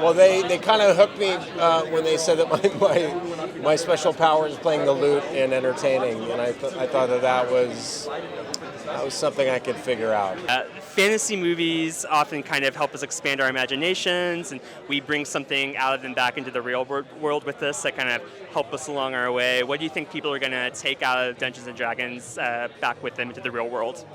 Well, they kind of hooked me when they said that my special power is playing the lute and entertaining, and I thought that was something I could figure out. Fantasy movies often kind of help us expand our imaginations, and we bring something out of them back into the real world with us that kind of help us along our way. What do you think people are going to take out of Dungeons & Dragons back with them into the real world?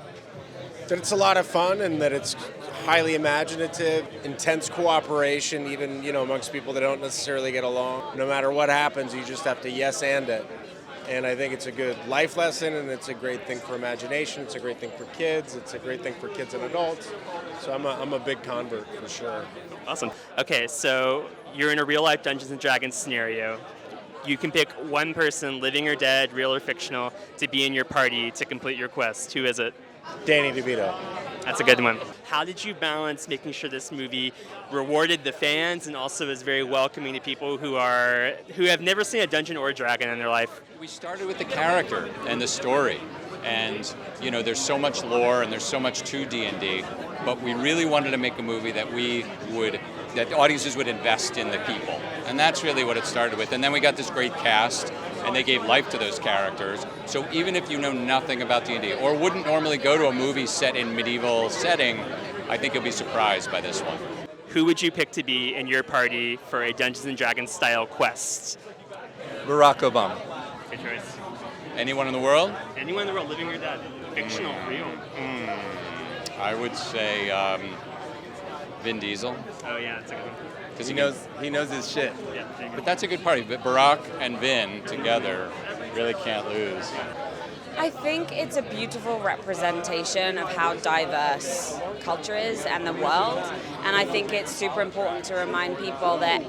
That it's a lot of fun and that it's highly imaginative, intense cooperation, even amongst people that don't necessarily get along. No matter what happens, you just have to yes and it. And I think it's a good life lesson, and it's a great thing for imagination. It's a great thing for kids. It's a great thing for kids and adults. So I'm a big convert for sure. Awesome. Okay, so you're in a real life Dungeons & Dragons scenario. You can pick one person, living or dead, real or fictional, to be in your party to complete your quest. Who is it? Danny DeVito. That's a good one. How did you balance making sure this movie rewarded the fans and also is very welcoming to people who have never seen a dungeon or a dragon in their life? We started with the character and the story, and there's so much lore and there's so much to D&D, but we really wanted to make a movie that that audiences would invest in the people, and that's really what it started with. And then we got this great cast, and they gave life to those characters. So even if you know nothing about D&D or wouldn't normally go to a movie set in medieval setting, I think you'll be surprised by this one. Who would you pick to be in your party for a Dungeons & Dragons style quest? Barack Obama. Good choice. Anyone in the world? Anyone in the world, living or dead? Fictional, real. I would say Vin Diesel. Oh yeah, that's a good one. Because He knows his shit. Yeah, But that's a good party. But Barack and Vin together really can't lose. I think it's a beautiful representation of how diverse culture is and the world. And I think it's super important to remind people that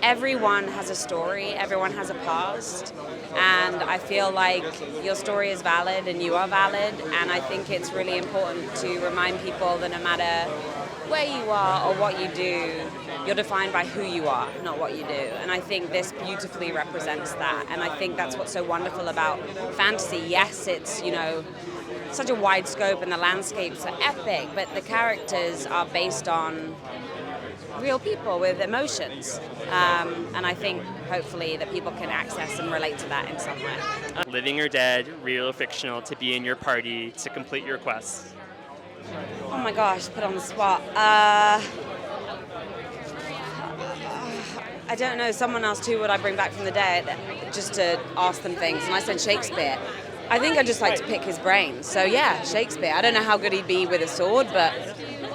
everyone has a story, everyone has a past. And I feel like your story is valid and you are valid. And I think it's really important to remind people that no matter where you are or what you do, you're defined by who you are, not what you do. And I think this beautifully represents that. And I think that's what's so wonderful about fantasy. Yes, it's, such a wide scope and the landscapes are epic, but the characters are based on real people with emotions. And I think, hopefully, that people can access and relate to that in some way. Living or dead, real or fictional, to be in your party to complete your quest. Oh my gosh, put on the spot. I don't know, someone asked who would I bring back from the dead just to ask them things, and I said Shakespeare. I think I'd just like to pick his brain. So yeah, Shakespeare. I don't know how good he'd be with a sword, but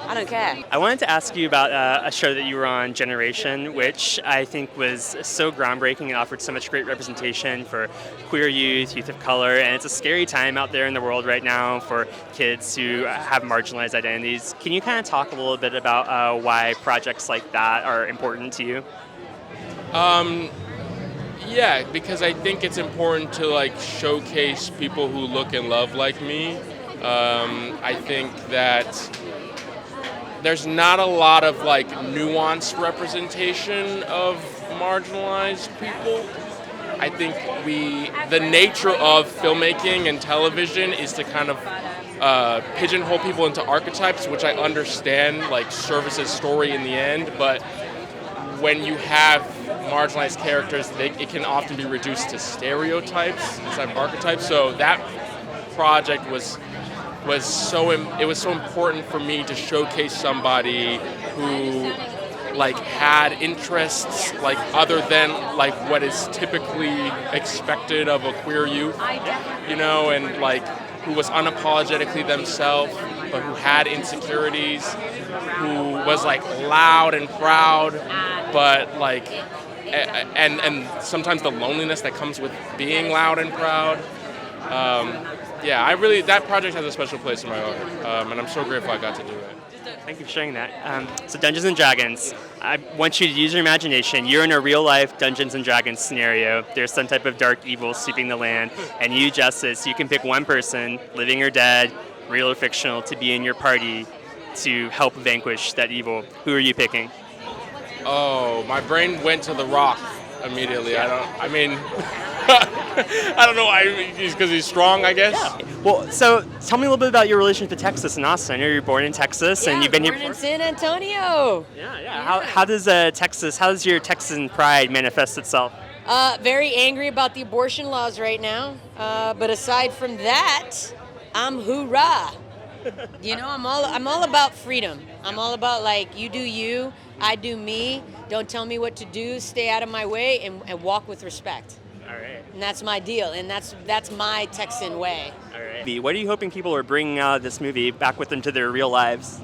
I don't care. I wanted to ask you about a show that you were on, Generation, which I think was so groundbreaking and offered so much great representation for queer youth of color, and it's a scary time out there in the world right now for kids who have marginalized identities. Can you kind of talk a little bit about why projects like that are important to you? Yeah, because I think it's important to showcase people who look and love like me. I think that there's not a lot of nuanced representation of marginalized people. I think the nature of filmmaking and television is to kind of pigeonhole people into archetypes, which I understand serve as story in the end, but when you have marginalized characters, it can often be reduced to stereotypes instead of archetypes. So that project was so important for me to showcase somebody who had interests other than what is typically expected of a queer youth, and who was unapologetically themselves, but who had insecurities, who was loud and proud, but and sometimes the loneliness that comes with being loud and proud. That project has a special place in my heart, and I'm so grateful I got to do it. Thank you for sharing that. So Dungeons & Dragons, I want you to use your imagination. You're in a real-life Dungeons & Dragons scenario. There's some type of dark evil sweeping the land, and you, Justice, you can pick one person, living or dead, real or fictional, to be in your party to help vanquish that evil. Who are you picking? Oh, my brain went to The Rock immediately. I don't know why. Because he's strong, I guess. Yeah. Well, so tell me a little bit about your relationship to Texas and Austin. I know you're born in Texas and you've been here born in before. San Antonio. Yeah. How does how does your Texan pride manifest itself? Very angry about the abortion laws right now. But aside from that, I'm hoorah. You know, I'm all about freedom. I'm all about like you do you, I do me. Don't tell me what to do. Stay out of my way and walk with respect. All right. And that's my deal. And that's my Texan way. All right. What are you hoping people are bringing out of this movie back with them to their real lives?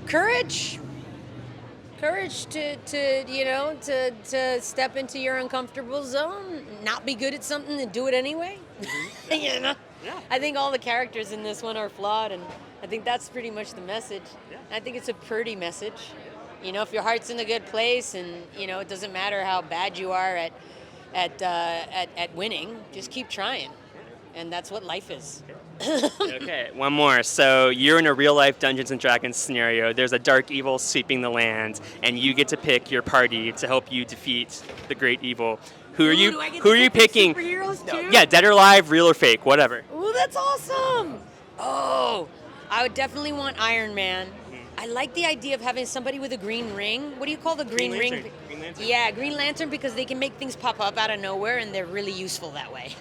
Courage to step into your uncomfortable zone, not be good at something and do it anyway. You know, I think all the characters in this one are flawed, and I think that's pretty much the message. I think it's a pretty message. You know, if your heart's in a good place, and you know, it doesn't matter how bad you are at winning, just keep trying, and that's what life is. Okay, one more. So you're in a real-life Dungeons & Dragons scenario. There's a dark evil sweeping the land, and you get to pick your party to help you defeat the great evil. Who are you? Who are you picking? Superheroes too? Yeah, dead or alive, real or fake, whatever. Oh, that's awesome. Oh, I would definitely want Iron Man. I like the idea of having somebody with a green ring. What do you call the green ring? Green Lantern. Yeah, Green Lantern, because they can make things pop up out of nowhere, and they're really useful that way.